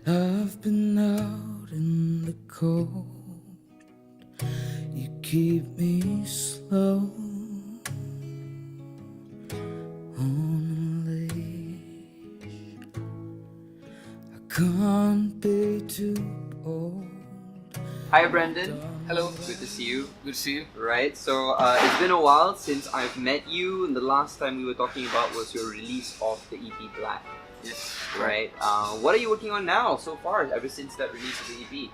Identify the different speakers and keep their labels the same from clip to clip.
Speaker 1: I've been out in the cold. You keep me slow on a leash. I can't be too old.
Speaker 2: Hi Brandon,
Speaker 3: Hello.
Speaker 2: good to see you.
Speaker 3: Good to see you.
Speaker 2: Right, so it's been a while since I've met you, and the last time we were talking about was your release of the EP Black.
Speaker 3: Yes.
Speaker 2: Right, what are you working on now so far, ever since that release of the EP?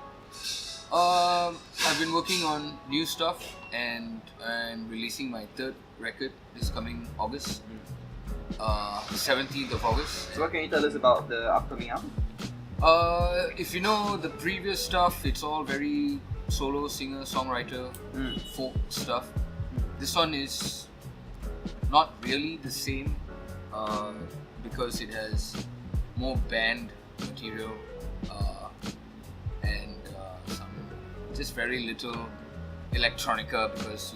Speaker 3: I've been working on new stuff, and I'm releasing my third record this coming August, 17th of August.
Speaker 2: So what can you tell us about the upcoming album?
Speaker 3: If you know the previous stuff, it's all very solo singer-songwriter folk stuff. This one is not really the same because it has more band material and some just very little electronica because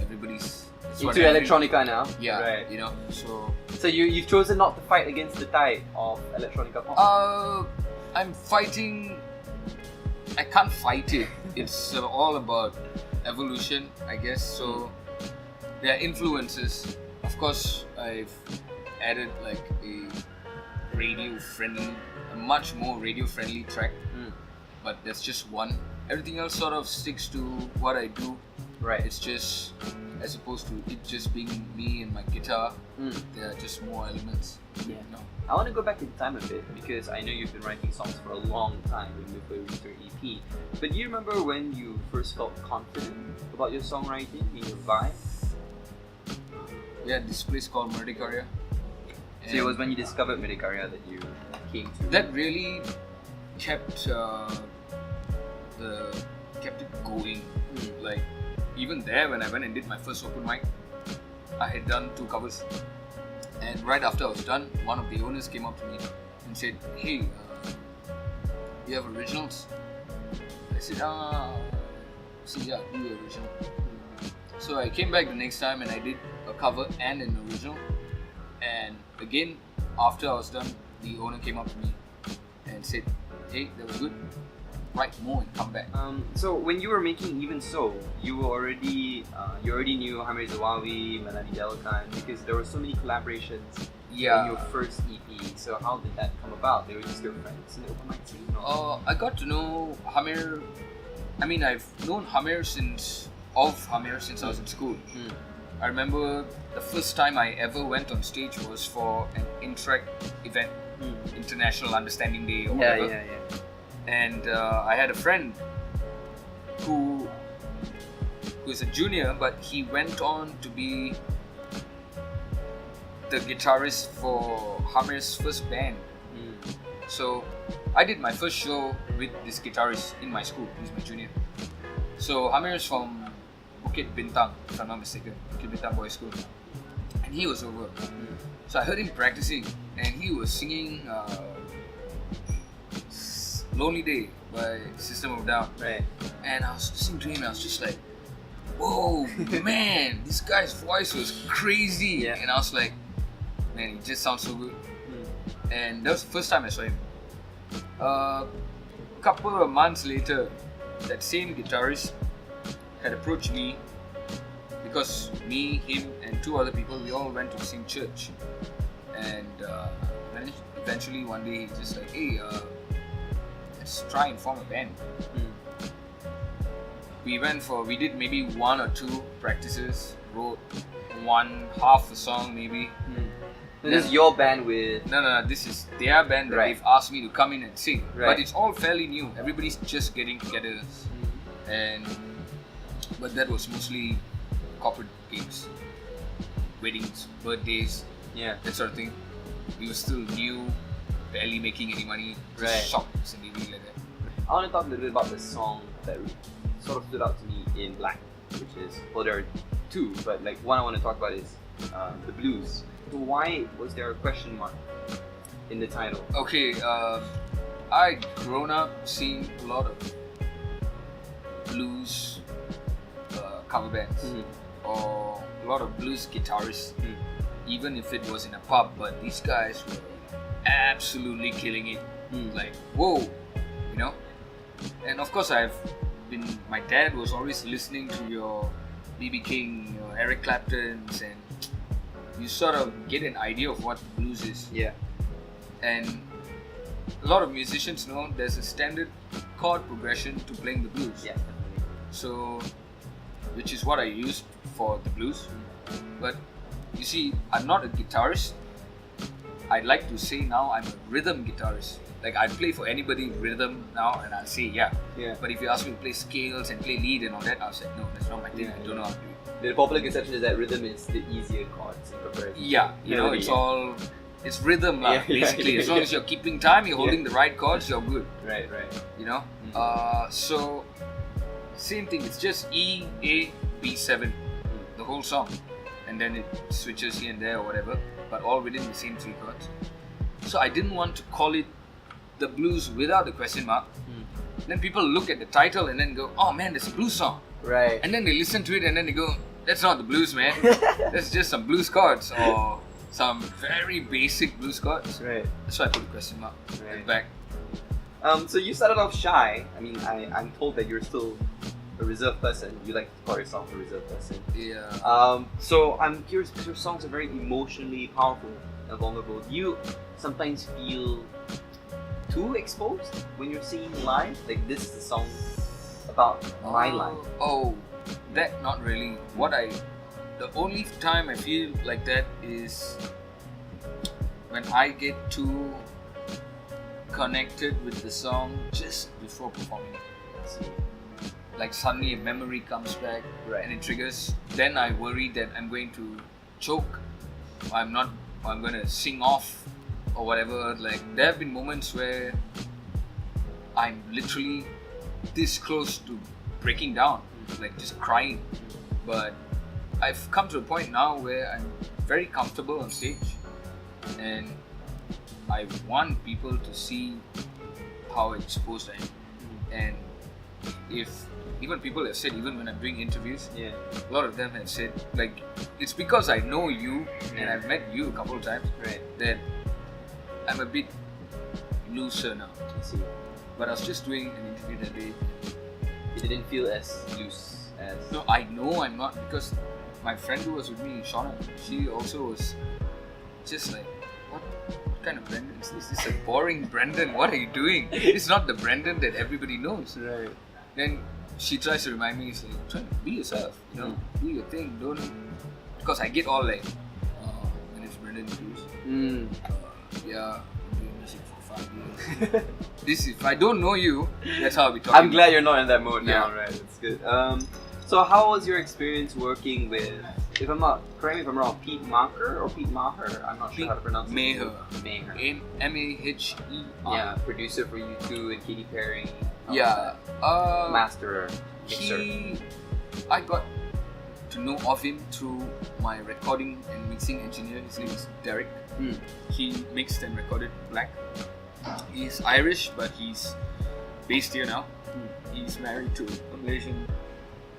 Speaker 3: everybody's it's what
Speaker 2: Into
Speaker 3: every-
Speaker 2: electronica now?
Speaker 3: Yeah,
Speaker 2: Right.
Speaker 3: so
Speaker 2: You've chosen not to fight against the tide of electronica pop?
Speaker 3: I'm fighting. I can't fight it. It's all about evolution, I guess. So there are influences. Of course, I've added like a much more radio-friendly track. But that's just one. Everything else sort of sticks to what I do.
Speaker 2: Right.
Speaker 3: It's just as opposed to it just being me and my guitar. There are just more elements.
Speaker 2: Yeah. I want to go back in time a bit because I know you've been writing songs for a long time when you released your EP. But do you remember when you first felt confident about your songwriting and your vibe?
Speaker 3: Yeah, this place called Murdicaria.
Speaker 2: So it was when you discovered Medicaria that you came to.
Speaker 3: That really kept kept it going. Like even there, when I went and did my first open mic, I had done 2 covers, and right after I was done, one of the owners came up to me and said, "Hey, you have originals?" I said, yeah, do the original." So I came back the next time and I did a cover and an original. And again, after I was done, the owner came up to me and said, "Hey, that was good. Write more and come back."
Speaker 2: So when you were making Even So, you were already knew Hamir Zawawi, Melanie Delkan, because there were so many collaborations in your first EP. So how did that come about? They were just your friends in the open mic scene? Or?
Speaker 3: I got to know Hamir. I mean, I've known Hamir since I was in school. I remember the first time I ever went on stage was for an Interact event, International Understanding Day or whatever.
Speaker 2: Yeah.
Speaker 3: And I had a friend who is a junior, but he went on to be the guitarist for Hamir's first band. So I did my first show with this guitarist in my school. He's my junior. So Hamir is from Bukit Bintang, if I'm not mistaken, Bukit Bintang Boys School, and he was over. So I heard him practicing, and he was singing "Lonely Day" by System of a Down.
Speaker 2: Right.
Speaker 3: And I was listening to him, and I was just like, "Whoa, man, this guy's voice was crazy!"
Speaker 2: Yeah.
Speaker 3: And I was like, "Man, he just sounds so good." And that was the first time I saw him. A couple of months later, that same guitarist had approached me because me, him, and 2 other people, we all went to the same church. And then eventually one day he's just like, "Hey, let's try and form a band." We did maybe 1 or 2 practices, wrote half a song maybe.
Speaker 2: So this is your band with...
Speaker 3: No, this is their band that
Speaker 2: Right.
Speaker 3: they've asked me to come in and sing.
Speaker 2: Right.
Speaker 3: But it's all fairly new. Everybody's just getting together. But that was mostly corporate gigs, weddings, birthdays, that sort of thing. We were still new, barely making any money, just
Speaker 2: Right.
Speaker 3: shops and everything like that.
Speaker 2: I want to talk a little bit about the song that sort of stood out to me in Black, which is, well, there are 2, but like one I want to talk about is the blues. So why was there a question mark in the title?
Speaker 3: Okay, I'd grown up seeing a lot of blues cover bands or a lot of blues guitarists, even if it was in a pub, but these guys were absolutely killing it. Like, whoa, you know. And of course, my dad was always listening to your B.B. King, your Eric Clapton's, and you sort of get an idea of what blues is.
Speaker 2: Yeah.
Speaker 3: And a lot of musicians know there's a standard chord progression to playing the blues.
Speaker 2: Yeah.
Speaker 3: So, which is what I used for the blues. But you see, I'm not a guitarist. I'd like to say now I'm a rhythm guitarist. Like, I'd play for anybody rhythm now and I'll say yeah. But if you ask me to play scales and play lead and all that, I'll say no, that's not my thing. I don't know how to do it.
Speaker 2: The popular conception is that rhythm is the easier chords in comparison.
Speaker 3: Yeah, you know, it's rhythm lah, basically. As long as you're keeping time, you're holding the right chords, you're good.
Speaker 2: Right.
Speaker 3: You know? So, same thing, it's just E, A, B7, the whole song. And then it switches here and there or whatever, but all within the same 3 chords. So I didn't want to call it the blues without the question mark. Then people look at the title and then go, oh man, there's a blues song.
Speaker 2: Right.
Speaker 3: And then they listen to it and then they go, that's not the blues, man. That's just some blues chords or some very basic blues chords.
Speaker 2: Right.
Speaker 3: That's why I put a question mark at the back.
Speaker 2: So you started off shy. I mean, I'm told that you're still a reserved person. You like to call yourself a reserved person.
Speaker 3: Yeah.
Speaker 2: So I'm curious because your songs are very emotionally powerful and vulnerable. Do you sometimes feel too exposed when you're singing live? Like, this is a song about my life.
Speaker 3: Oh, that not really. The only time I feel like that is when I get too connected with the song just before performing it. Like, suddenly a memory comes back and it triggers. Then I worry that I'm going to choke, or I'm going to sing off or whatever. Like, there have been moments where I'm literally this close to breaking down, like just crying. But I've come to a point now where I'm very comfortable on stage and I want people to see how exposed I am. And if even people have said, even when I'm doing interviews, a lot of them have said, like, it's because I know you and I've met you a couple of times, that I'm a bit looser now. But I was just doing an interview that day.
Speaker 2: It didn't feel as loose as...
Speaker 3: No, I know I'm not, because my friend who was with me, Shauna, she also was just like, what kind of Brendan is this? This is a boring Brendan. What are you doing? It's not the Brendan that everybody knows.
Speaker 2: Right.
Speaker 3: Then she tries to remind me, she's like, try to be yourself, you know, do your thing, don't... Because I get all like, my name's Brendan Cruz. Yeah, I'm doing music for 5 years. If I don't know you, that's how I'll be talking.
Speaker 2: I'm glad you're not in that mode now, right? That's good. So how was your experience working with, if I'm not, correct me if I'm wrong, Pete Maher or Pete Maher? I'm not sure how to pronounce it.
Speaker 3: Maher.
Speaker 2: Maher.
Speaker 3: Maher.
Speaker 2: Yeah, producer for U2 and Katy Perry.
Speaker 3: Yeah.
Speaker 2: Master, mixer.
Speaker 3: I got to know of him through my recording and mixing engineer. His name is Derek. He mixed and recorded Black. He's Irish, but he's based here now. He's married to a Malaysian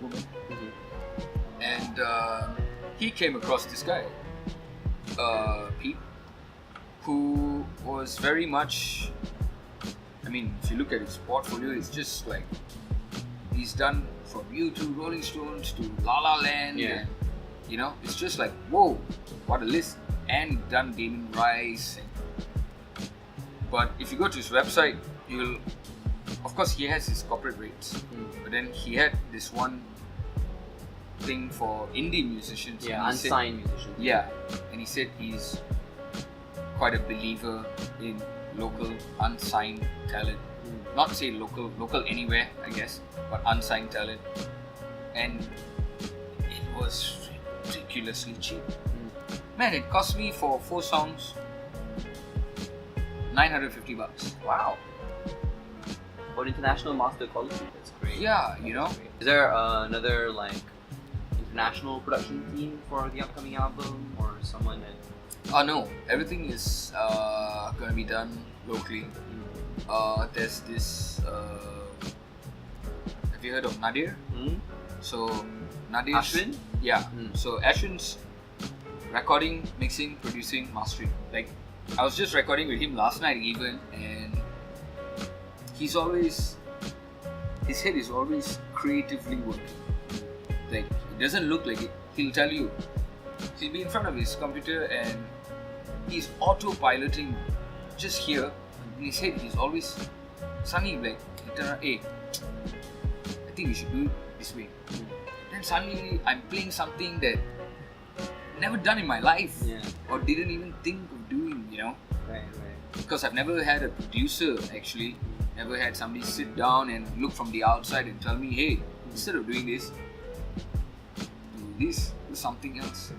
Speaker 3: woman. And he came across this guy, Pete, who was very much... I mean, if you look at his portfolio, it's just like he's done from U2, Rolling Stones to La La Land, and, you know, it's just like, whoa, what a list. And done Damien Rice. But if you go to his website, you'll, of course, he has his corporate rates, but then he had this one thing for indie musicians.
Speaker 2: Yeah, unsigned musicians.
Speaker 3: Yeah, and he said he's quite a believer in local unsigned talent. Not say local anywhere, I guess, but unsigned talent. And it was ridiculously cheap. Man, it cost me for 4 songs $950.
Speaker 2: Wow. For international master quality, that's great.
Speaker 3: Yeah, you know.
Speaker 2: Is there another like international production team for the upcoming album, or someone that?
Speaker 3: No, everything is gonna be done locally. There's this. Have you heard of Nadir? So Nadir.
Speaker 2: Ashwin?
Speaker 3: Yeah. So Ashwin's recording, mixing, producing, mastering. Like, I was just recording with him last night even, and his head is always creatively working. Like, it doesn't look like it. He'll tell you, he'll be in front of his computer and he's autopiloting just here. In his head, he's always suddenly like, he'll turn around, hey, I think we should do it this way. Then suddenly I'm playing something that I've never done in my life, or didn't even think of doing, you know.
Speaker 2: Right.
Speaker 3: Because I've never had a producer actually, never had somebody sit down and look from the outside and tell me, hey, instead of doing this, do this, do something else.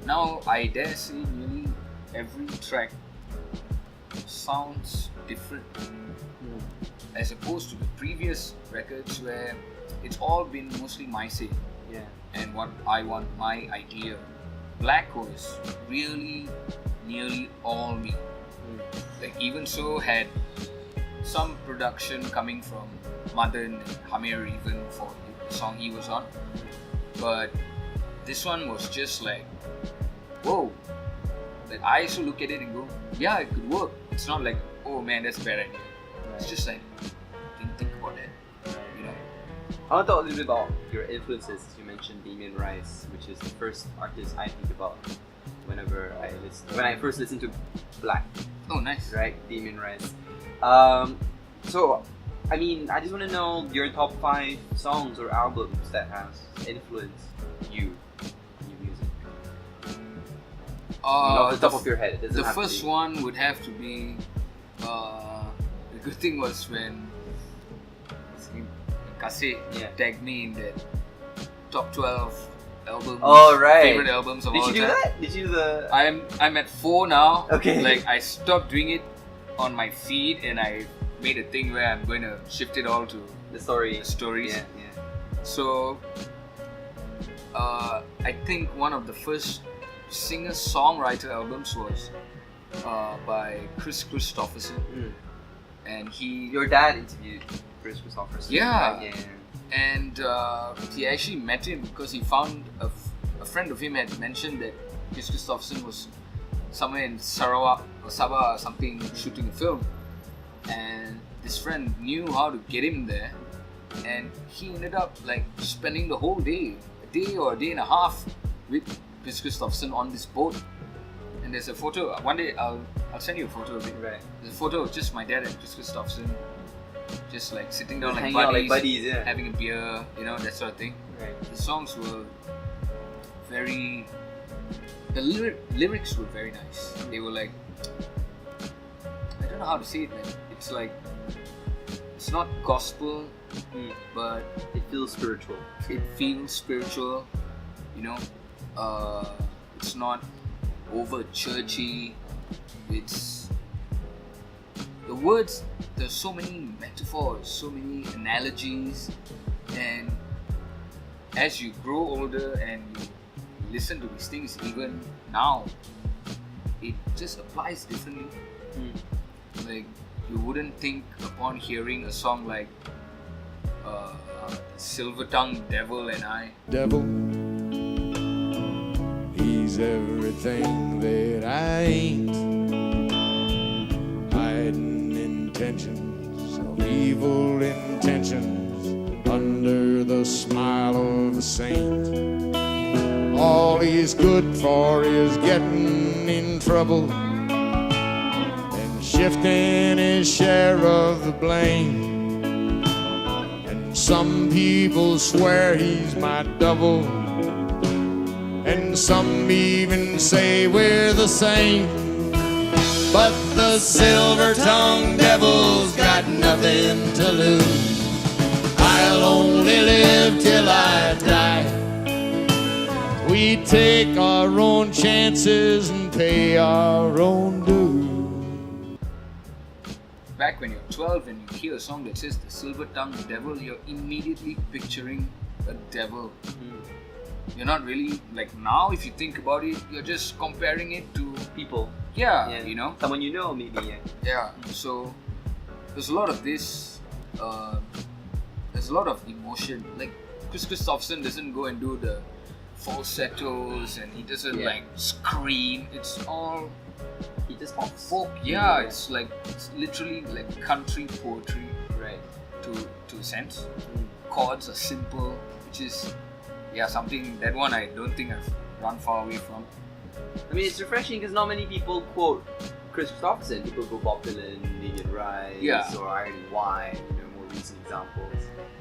Speaker 3: Now I dare say nearly every track sounds different as opposed to the previous records where it's all been mostly my say and what I want, my idea. Black was really nearly all me. Like, even so had some production coming from Madan and Hamir even for the song he was on, but this one was just like, whoa. Like, I used to look at it and go, yeah, it could work. It's not like, oh man, that's a bad idea. It's just like, didn't think about that, you know.
Speaker 2: I want to talk a little bit about your influences. You mentioned Damien Rice, which is the first artist I think about when I first listened to Black.
Speaker 3: Oh, nice.
Speaker 2: Right, Damien Rice. So, I mean, I just want to know your top 5 songs or albums that has influenced you in your music. Off the top of your head. It doesn't
Speaker 3: The
Speaker 2: have to
Speaker 3: first
Speaker 2: be.
Speaker 3: one would have to be, the good thing was when Kase tagged me in that top 12 albums,
Speaker 2: Oh, right.
Speaker 3: favorite albums of all
Speaker 2: Did you do
Speaker 3: time.
Speaker 2: that? Did you do the...
Speaker 3: I'm at 4 now.
Speaker 2: Okay.
Speaker 3: Like, I stopped doing it on my feed and I made a thing where I'm going to shift it all to
Speaker 2: the story?
Speaker 3: the stories.
Speaker 2: Yeah.
Speaker 3: So, I think one of the first singer-songwriter albums was by Cruz Christopherson, and
Speaker 2: Your dad interviewed Chris Christopherson.
Speaker 3: Yeah.
Speaker 2: Right?
Speaker 3: and he actually met him because he found a friend of him had mentioned that Chris Christopherson was somewhere in Sarawak or Sabah or something shooting a film, and this friend knew how to get him there, and he ended up like spending the whole day, a day or a day and a half with Chris Christopherson on this boat. And there's a photo. One day I'll send you a photo of it.
Speaker 2: Right.
Speaker 3: There's a photo of just my dad and Chris Christopherson, just like sitting down like
Speaker 2: Hanging
Speaker 3: buddies,
Speaker 2: out like buddies, yeah.
Speaker 3: having a beer, you know, that sort of thing.
Speaker 2: Right.
Speaker 3: The songs were very. The lyrics were very nice. They were like, I don't know how to say it, man. It's like, it's not gospel, but
Speaker 2: It feels spiritual.
Speaker 3: it feels spiritual, you know. It's not over churchy. It's the words. There's so many metaphors, so many analogies, and as you grow older and you listen to these things, even now, it just applies differently. Like, you wouldn't think upon hearing a song like Silver Tongue Devil and I.
Speaker 1: Devil, he's everything that I ain't. Hiding intentions of evil intentions under the smile of a saint. All he's good for is getting in trouble and shifting his share of the blame. And some people swear he's my double, and some even say we're the same. But the silver-tongued devil's got nothing to lose. I'll only live till I die. We take our own chances and pay our own dues.
Speaker 3: Back when you're 12 and you hear a song that says the Silver Tongued Devil, you're immediately picturing a devil. You're not really, like, now if you think about it, you're just comparing it to
Speaker 2: People.
Speaker 3: yeah, you know.
Speaker 2: Someone you know, maybe.
Speaker 3: Yeah, so there's a lot of this, there's a lot of emotion. Like, Chris Christopherson doesn't go and do the falsettos and he doesn't like scream. It's all
Speaker 2: He just pops.
Speaker 3: folk. Yeah, it's like, it's literally like country poetry.
Speaker 2: Right.
Speaker 3: to a sense. Chords are simple, which is something, that one I don't think I've run far away from.
Speaker 2: I mean, it's refreshing because not many people quote Chris Christopherson. People go Bob Dylan, Lillian Rice, or Iron White, more recent examples.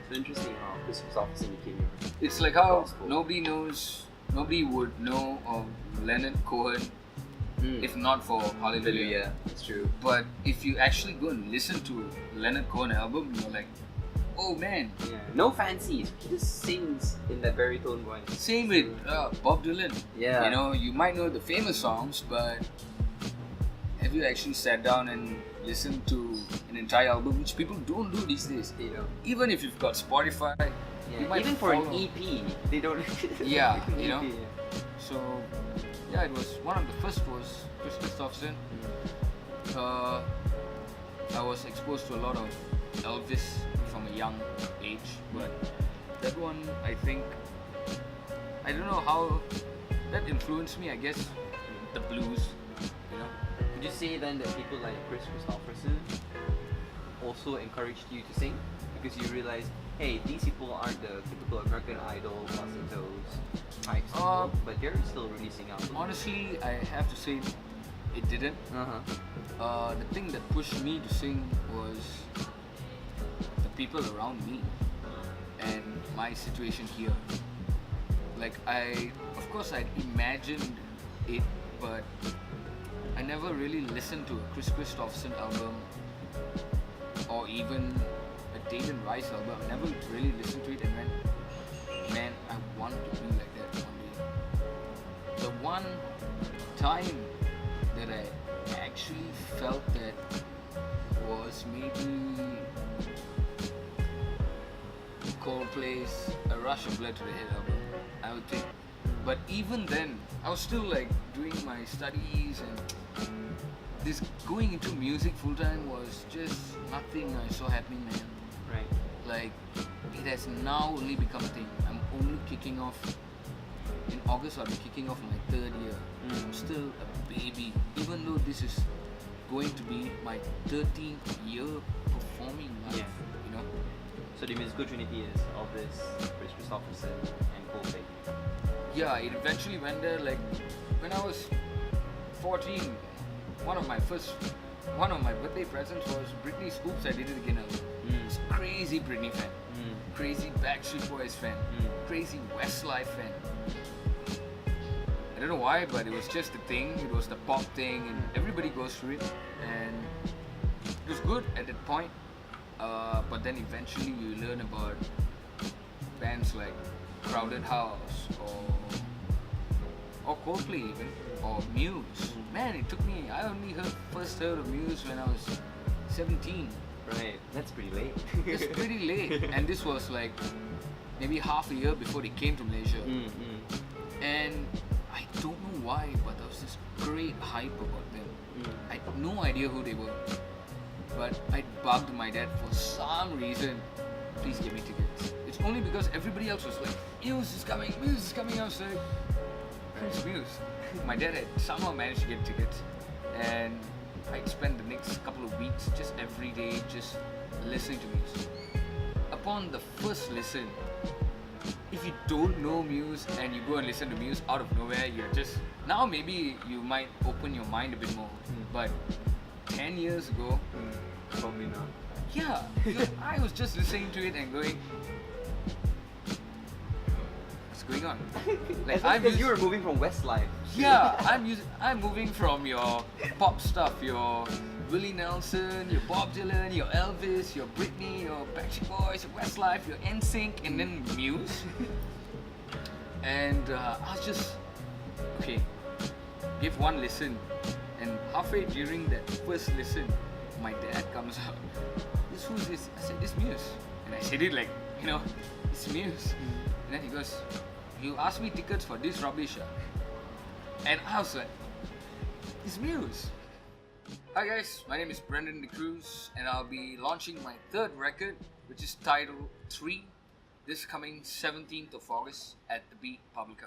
Speaker 2: It's interesting how Chris Christopherson became your
Speaker 3: It's like how
Speaker 2: gospel.
Speaker 3: nobody would know of Leonard Cohen if not for Hallelujah.
Speaker 2: Yeah, it's true.
Speaker 3: But if you actually go and listen to Leonard Cohen album, you're like, oh man.
Speaker 2: Yeah, no fancies. He just sings in that baritone voice.
Speaker 3: Same with Bob Dylan.
Speaker 2: Yeah.
Speaker 3: You might know the famous songs, but have you actually sat down and listened to an entire album, which people don't do these days? Even if you've got Spotify, you might
Speaker 2: even for
Speaker 3: follow.
Speaker 2: an EP, they don't.
Speaker 3: Yeah,
Speaker 2: EP,
Speaker 3: So it was one of the first was Chris Christopherson. I was exposed to a lot of Elvis from a young age, but that one, I think, I don't know how that influenced me. I guess the blues.
Speaker 2: Would you say then that people like Chris Christopherson also encouraged you to sing because you realized, hey, these people aren't the typical American Idol falsettos types, but they're still releasing albums?
Speaker 3: Honestly, I have to say it didn't. The thing that pushed me to sing was the people around me and my situation here. Like of course I'd imagined it, but I never really listened to a Chris Christopherson album or even a Dayton Rice album. I never really listened to it and went, man, I want to be like that one day. The one time that I actually felt that was maybe Coldplay's A Rush of Blood to the Head album, I would think. But even then, I was still like doing my studies, and this going into music full time was just nothing I saw happening, man.
Speaker 2: Right.
Speaker 3: Like, it has now only become a thing. I'm only kicking off in August. I'll be kicking off my 3rd year. I'm still a baby, even though this is going to be my 13th year performing live.
Speaker 2: So the musical trinity is Elvis, Chris Christopherson, and Coldplay.
Speaker 3: Yeah, it eventually went there. Like when I was 14, one of my birthday presents was Britney's Oops, I Did It Again album. I was a crazy Britney fan, crazy Backstreet Boys fan, crazy Westlife fan. I don't know why, but it was just the thing. It was the pop thing, and everybody goes through it, and it was good at that point. But then eventually you learn about bands like Crowded House or Coldplay even, or Muse. Man, it took me, I only first heard of Muse when I was 17.
Speaker 2: Right, that's pretty late.
Speaker 3: It's pretty late, and this was like maybe half a year before they came to Malaysia. And I don't know why, but there was this great hype about them. I had no idea who they were, but I bugged my dad for some reason, please give me tickets. It's only because everybody else was like, Muse is coming. I was like, who's Muse? My dad had somehow managed to get tickets, and I spent the next couple of weeks just every day just listening to Muse. Upon the first listen, if you don't know Muse and you go and listen to Muse out of nowhere, you're just, now maybe you might open your mind a bit more, but 10 years ago,
Speaker 2: probably not.
Speaker 3: Yeah, I was just listening to it and going, what's going on? Like,
Speaker 2: because you were moving from Westlife.
Speaker 3: Yeah, I'm moving from your pop stuff, your Willie Nelson, your Bob Dylan, your Elvis, your Britney, your Backstreet Boys, your Westlife, your NSYNC, and then Muse. And I was just, okay, give one listen. And halfway during that first listen, my dad comes out. Who's this? I said, this Muse. And I said it like, it's Muse. And then he goes, you asked me tickets for this rubbish. And I was like, it's Muse. Hi guys, my name is Brendan Cruz, and I'll be launching my 3rd record, which is titled 3, this coming 17th of August at the Beat Publica.